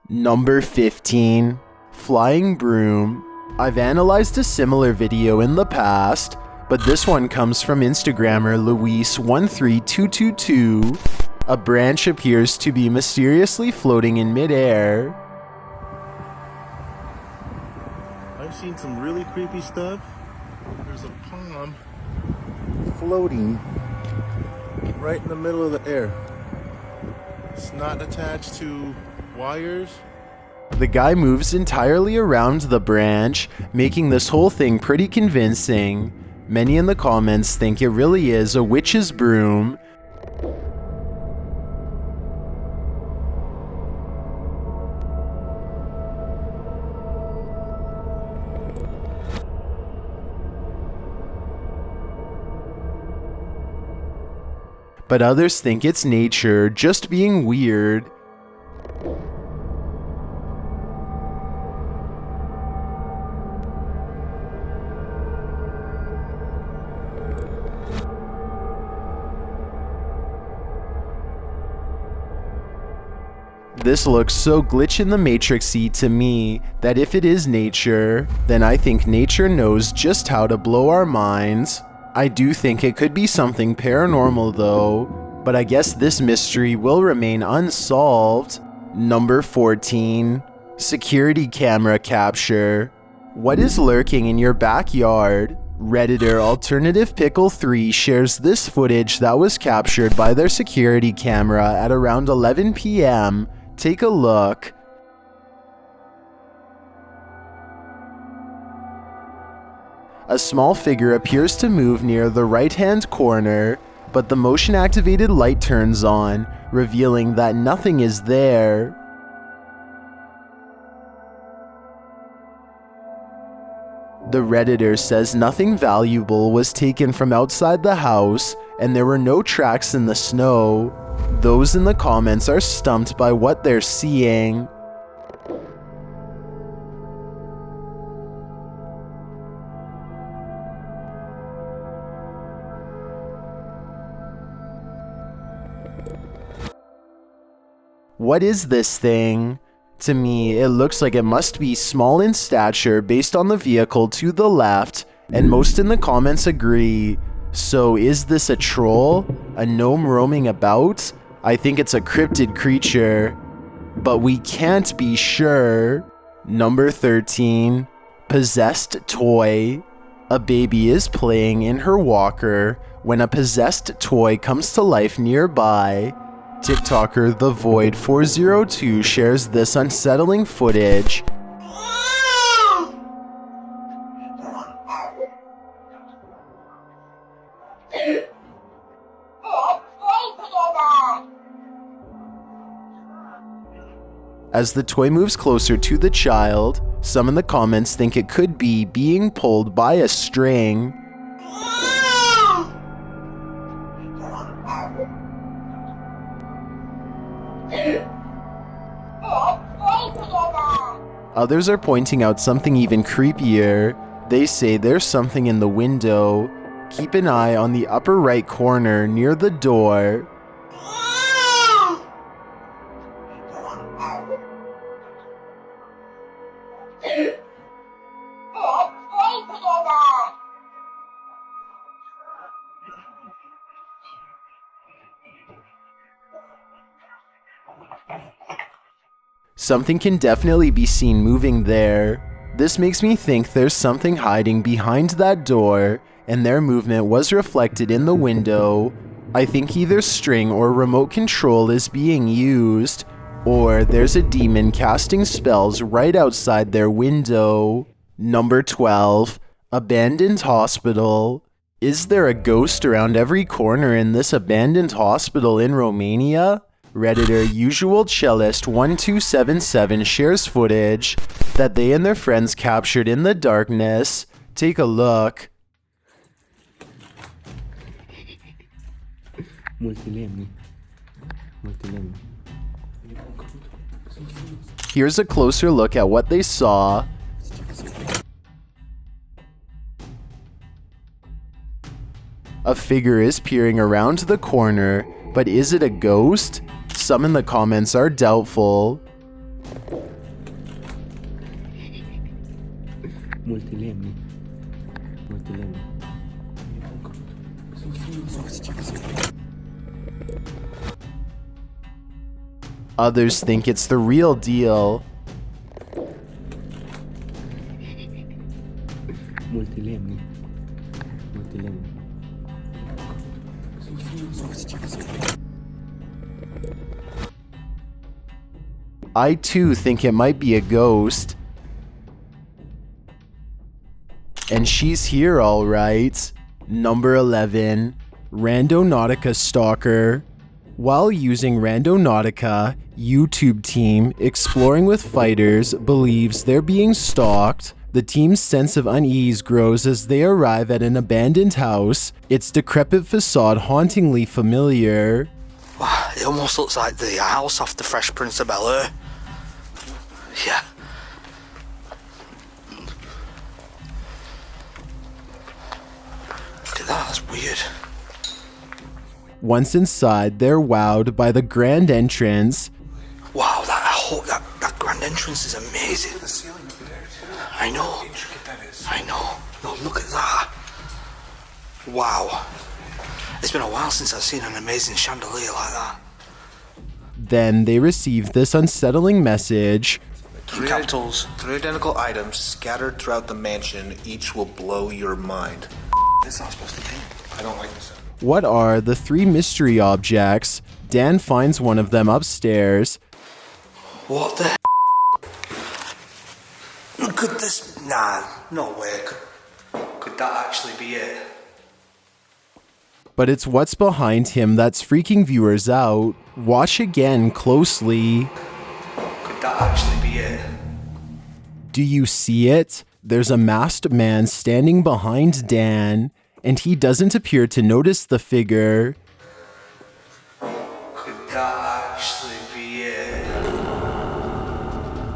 Number 15. Flying Broom. I've analyzed a similar video in the past, but this one comes from Instagrammer Luis13222. A branch appears to be mysteriously floating in midair. I've seen some really creepy stuff. There's a palm floating right in the middle of the air. It's not attached to wires. The guy moves entirely around the branch, making this whole thing pretty convincing. Many in the comments think it really is a witch's broom. But others think it's nature just being weird. This looks so glitch in the matrixy to me that if it is nature, then I think nature knows just how to blow our minds. I do think it could be something paranormal though, but I guess this mystery will remain unsolved. Number 14. Security camera capture. What is lurking in your backyard? Redditor Alternative Pickle 3 shares this footage that was captured by their security camera at around 11 p.m. Take a look. A small figure appears to move near the right-hand corner, but the motion-activated light turns on, revealing that nothing is there. The Redditor says nothing valuable was taken from outside the house, and there were no tracks in the snow. Those in the comments are stumped by what they're seeing. What is this thing? To me, it looks like it must be small in stature based on the vehicle to the left, and most in the comments agree. So is this a troll? A gnome roaming about? I think it's a cryptid creature, but we can't be sure. Number 13. Possessed toy. A baby is playing in her walker when a possessed toy comes to life nearby. TikToker The Void 402 shares this unsettling footage. As the toy moves closer to the child, some in the comments think it could be being pulled by a string. Others are pointing out something even creepier. They say there's something in the window. Keep an eye on the upper right corner near the door. Something can definitely be seen moving there. This makes me think there's something hiding behind that door, and their movement was reflected in the window. I think either string or remote control is being used, or there's a demon casting spells right outside their window. Number 12. Abandoned hospital. Is there a ghost around every corner in this abandoned hospital in Romania? Redditor Usual Cellist 1277 shares footage that they and their friends captured in the darkness. Take a look. Here's a closer look at what they saw. A figure is peering around the corner, but is it a ghost? Some in the comments are doubtful. Multilemni. Others think it's the real deal. Multilemni. I too think it might be a ghost. And she's here all right. Number 11, Randonautica Stalker. While using Randonautica, YouTube team Exploring with Fighters believes they're being stalked. The team's sense of unease grows as they arrive at an abandoned house, its decrepit facade hauntingly familiar. It almost looks like the house off the Fresh Prince of Bel-Air. Yeah. Look at that, that's weird. Once inside, they're wowed by the grand entrance. Wow, that grand entrance is amazing. The ceiling over there. I know. How intricate that is. I know. No, look at that. Wow. It's been a while since I've seen an amazing chandelier like that. Then they receive this unsettling message. In capitals. 3 identical items scattered throughout the mansion. Each will blow your mind. This is not supposed to be. I don't like this. What are the 3 mystery objects? Dan finds one of them upstairs. What the Could this... Nah, no way. Could that actually be it? But it's what's behind him that's freaking viewers out. Watch again closely. Could that actually be it? Do you see it? There's a masked man standing behind Dan, and he doesn't appear to notice the figure. Could that actually be it?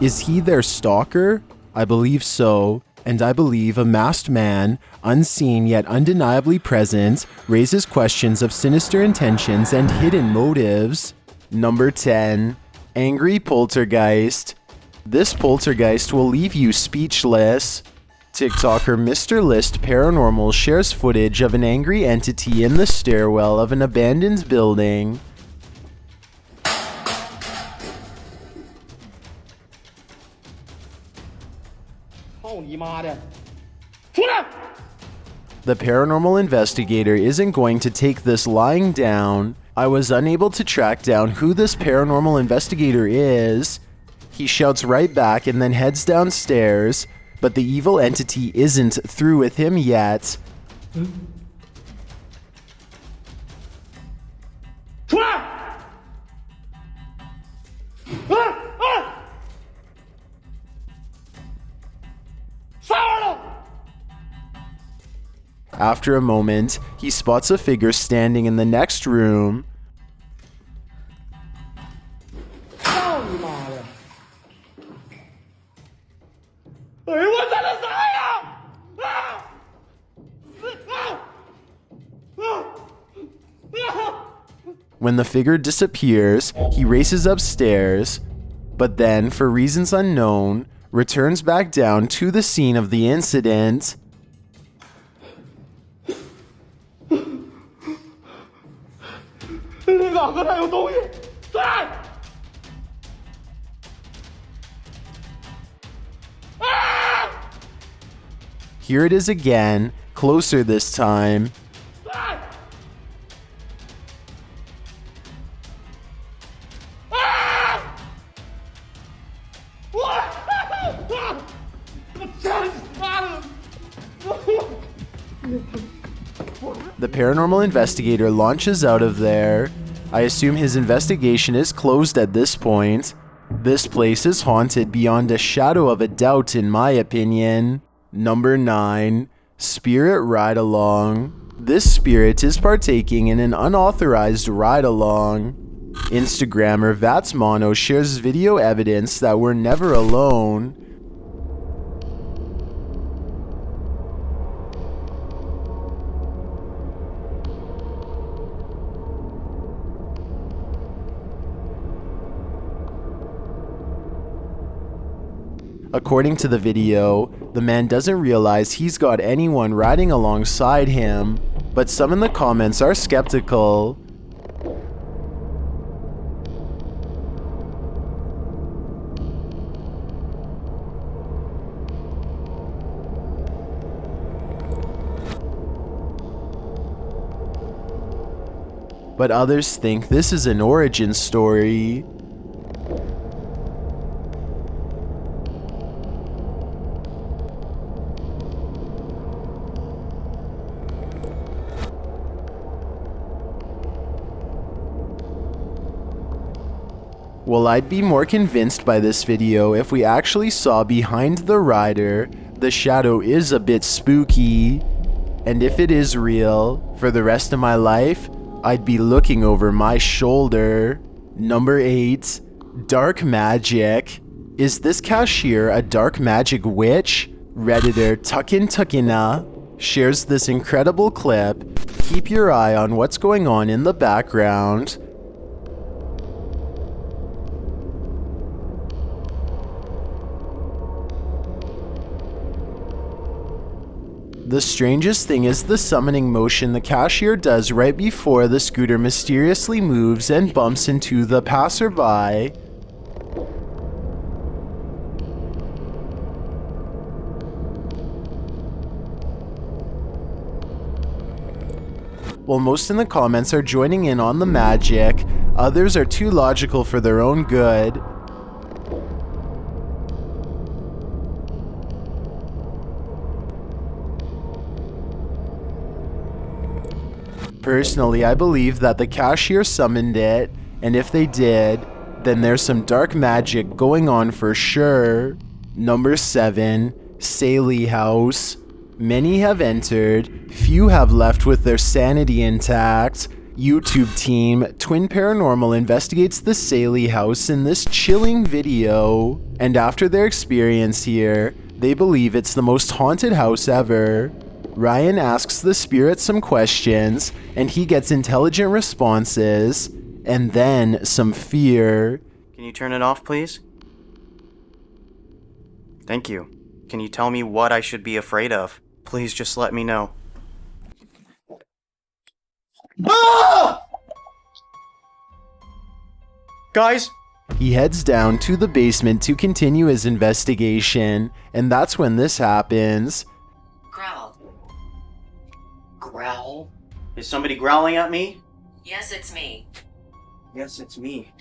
Is he their stalker? I believe so, and I believe a masked man, unseen yet undeniably present, raises questions of sinister intentions and hidden motives. Number 10, Angry Poltergeist. This poltergeist will leave you speechless. TikToker Mr. List Paranormal shares footage of an angry entity in the stairwell of an abandoned building. The paranormal investigator isn't going to take this lying down. I was unable to track down who this paranormal investigator is. He shouts right back and then heads downstairs, but the evil entity isn't through with him yet. After a moment, he spots a figure standing in the next room. When the figure disappears, he races upstairs, but then, for reasons unknown, returns back down to the scene of the incident. Here it is again, closer this time. The paranormal investigator launches out of there. I assume his investigation is closed at this point. This place is haunted beyond a shadow of a doubt, in my opinion. Number 9, Spirit Ride-Along. This spirit is partaking in an unauthorized ride-along. Instagrammer Vatsmono shares video evidence that we're never alone. According to the video, the man doesn't realize he's got anyone riding alongside him, but some in the comments are skeptical. But others think this is an origin story. Well, I'd be more convinced by this video if we actually saw behind the rider. The shadow is a bit spooky, and if it is real, for the rest of my life, I'd be looking over my shoulder. Number 8. Dark magic. Is this cashier a dark magic witch? Redditor Tuckin shares this incredible clip. Keep your eye on what's going on in the background. The strangest thing is the summoning motion the cashier does right before the scooter mysteriously moves and bumps into the passerby. While most in the comments are joining in on the magic, others are too logical for their own good. Personally, I believe that the cashier summoned it, and if they did, then there's some dark magic going on for sure. Number 7. Saley House. Many have entered, few have left with their sanity intact. YouTube team Twin Paranormal investigates the Saley House in this chilling video, and after their experience here, they believe it's the most haunted house ever. Ryan asks the spirit some questions, and he gets intelligent responses, and then some fear. Can you turn it off, please? Thank you. Can you tell me what I should be afraid of? Please just let me know. Ah! Guys? He heads down to the basement to continue his investigation, and that's when this happens. Growl. Growl? Is somebody growling at me? Yes, it's me. Yes, it's me.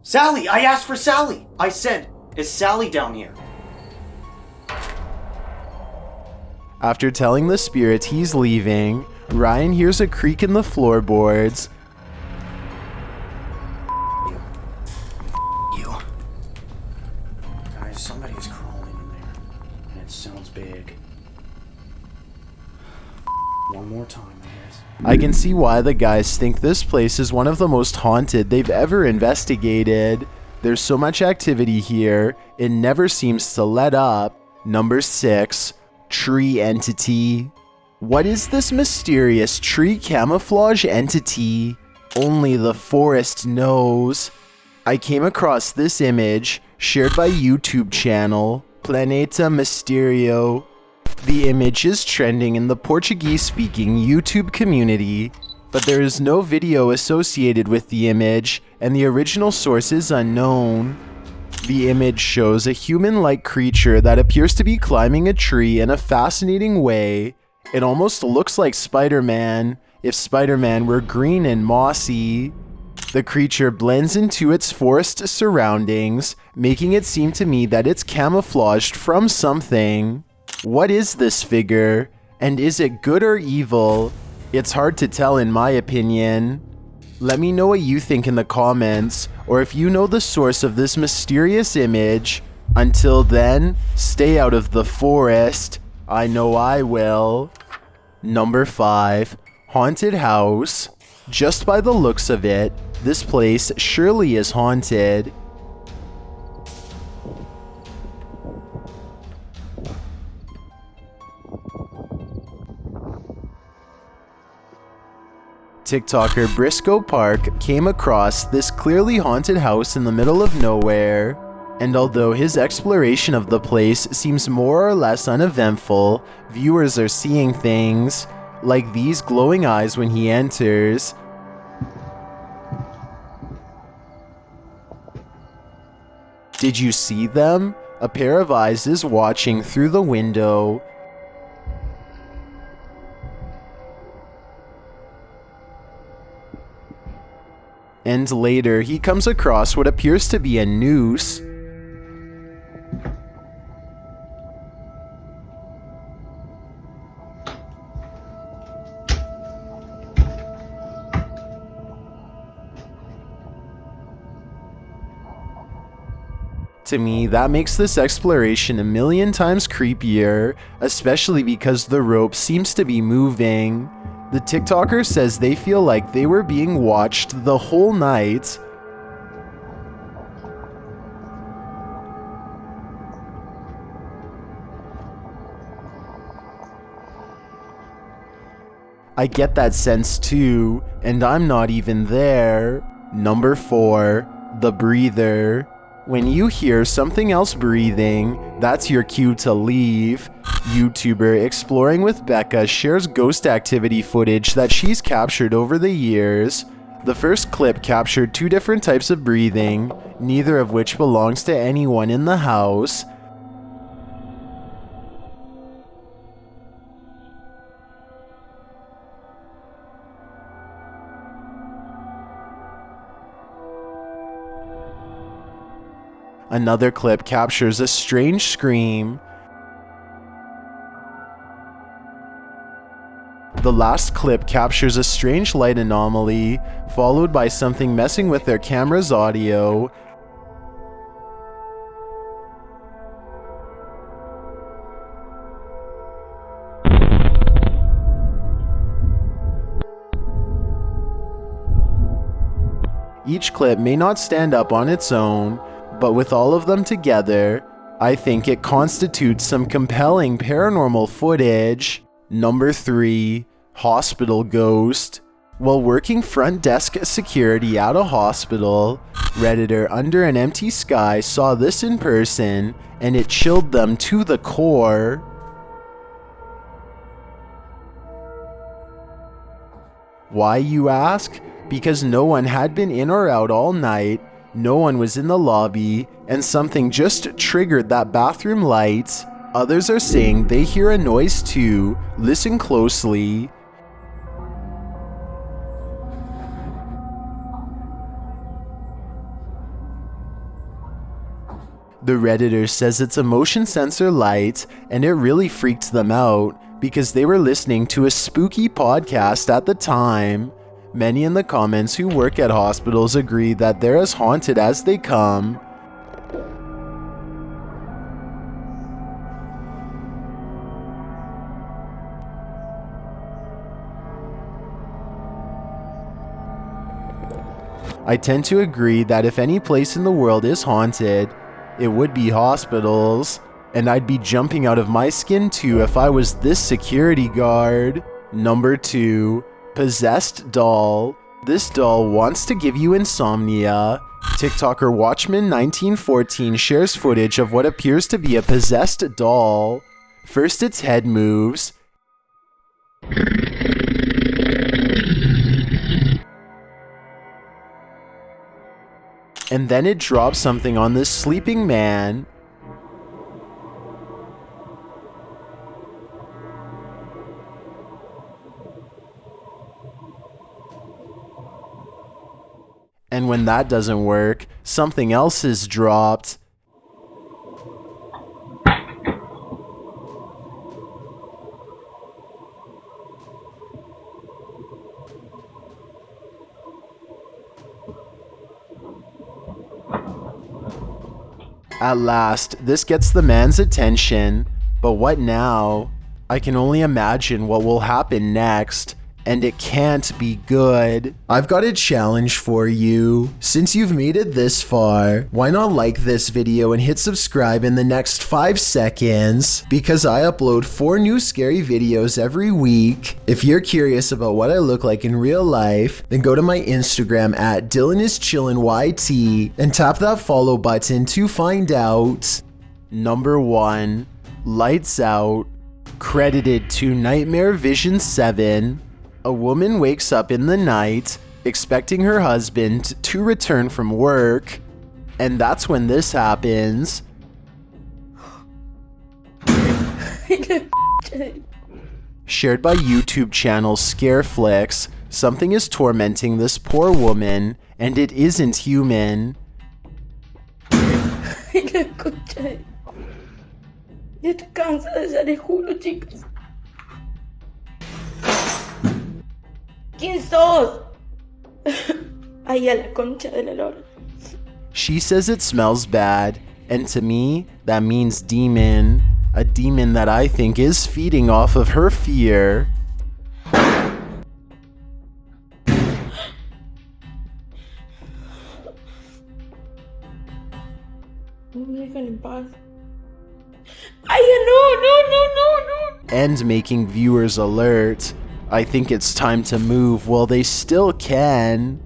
Sally! I asked for Sally! I said, is Sally down here? After telling the spirit he's leaving, Ryan hears a creak in the floorboards. You. Guys, somebody's crawling in there. And it sounds big. One more time, I guess. I can see why the guys think this place is one of the most haunted they've ever investigated. There's so much activity here, it never seems to let up. Number 6. Tree entity. What is this mysterious tree camouflage entity? Only the forest knows. I came across this image shared by YouTube channel Planeta Misterio. The image is trending in the Portuguese-speaking YouTube community, but there is no video associated with the image, and the original source is unknown. The image shows a human-like creature that appears to be climbing a tree in a fascinating way. It almost looks like Spider-Man, if Spider-Man were green and mossy. The creature blends into its forest surroundings, making it seem to me that it's camouflaged from something. What is this figure? And is it good or evil? It's hard to tell in my opinion. Let me know what you think in the comments, or if you know the source of this mysterious image. Until then, stay out of the forest. I know I will. Number 5. Haunted house. Just by the looks of it, this place surely is haunted. TikToker Briscoe Park came across this clearly haunted house in the middle of nowhere. And although his exploration of the place seems more or less uneventful, viewers are seeing things, like these glowing eyes when he enters. Did you see them? A pair of eyes is watching through the window. And later, he comes across what appears to be a noose. To me, that makes this exploration a million times creepier, especially because the rope seems to be moving. The TikToker says they feel like they were being watched the whole night. I get that sense too, and I'm not even there. Number 4, the breather. When you hear something else breathing, that's your cue to leave. YouTuber Exploring with Becca shares ghost activity footage that she's captured over the years. The first clip captured 2 different types of breathing, neither of which belongs to anyone in the house. Another clip captures a strange scream. The last clip captures a strange light anomaly, followed by something messing with their camera's audio. Each clip may not stand up on its own, but with all of them together, I think it constitutes some compelling paranormal footage. Number 3, hospital ghost. While working front desk security at a hospital, Redditor Under an Empty Sky saw this in person, and it chilled them to the core. Why, you ask? Because no one had been in or out all night, no one was in the lobby, and something just triggered that bathroom light. Others are saying they hear a noise too. Listen closely. The Redditor says it's a motion sensor light, and it really freaked them out because they were listening to a spooky podcast at the time. Many in the comments who work at hospitals agree that they're as haunted as they come. I tend to agree that if any place in the world is haunted, it would be hospitals, and I'd be jumping out of my skin too if I was this security guard. Number 2, possessed doll. This doll wants to give you insomnia. TikToker Watchman1914 shares footage of what appears to be a possessed doll. First, its head moves. And then it drops something on this sleeping man. And when that doesn't work, something else is dropped. At last, this gets the man's attention, but what now? I can only imagine what will happen next. and it can't be good. I've got a challenge for you. Since you've made it this far, why not like this video and hit subscribe in the next 5 seconds? Because I upload 4 new scary videos every week. If you're curious about what I look like in real life, then go to my Instagram at DylanIsChillinYT and tap that follow button to find out. Number 1. Lights Out. Credited to Nightmare Vision 7. A woman wakes up in the night, expecting her husband to return from work, and that's when this happens. Shared by YouTube channel Scareflix, something is tormenting this poor woman, and it isn't human. Ya estoy cansada de ser juro, chicas. ¿Quién sos? Ay, a la concha de la lora. She says it smells bad, and to me, that means demon. A demon that I think is feeding off of her fear. No me dejan en paz. Ay, no. And making viewers alert. I think it's time to move while they still can.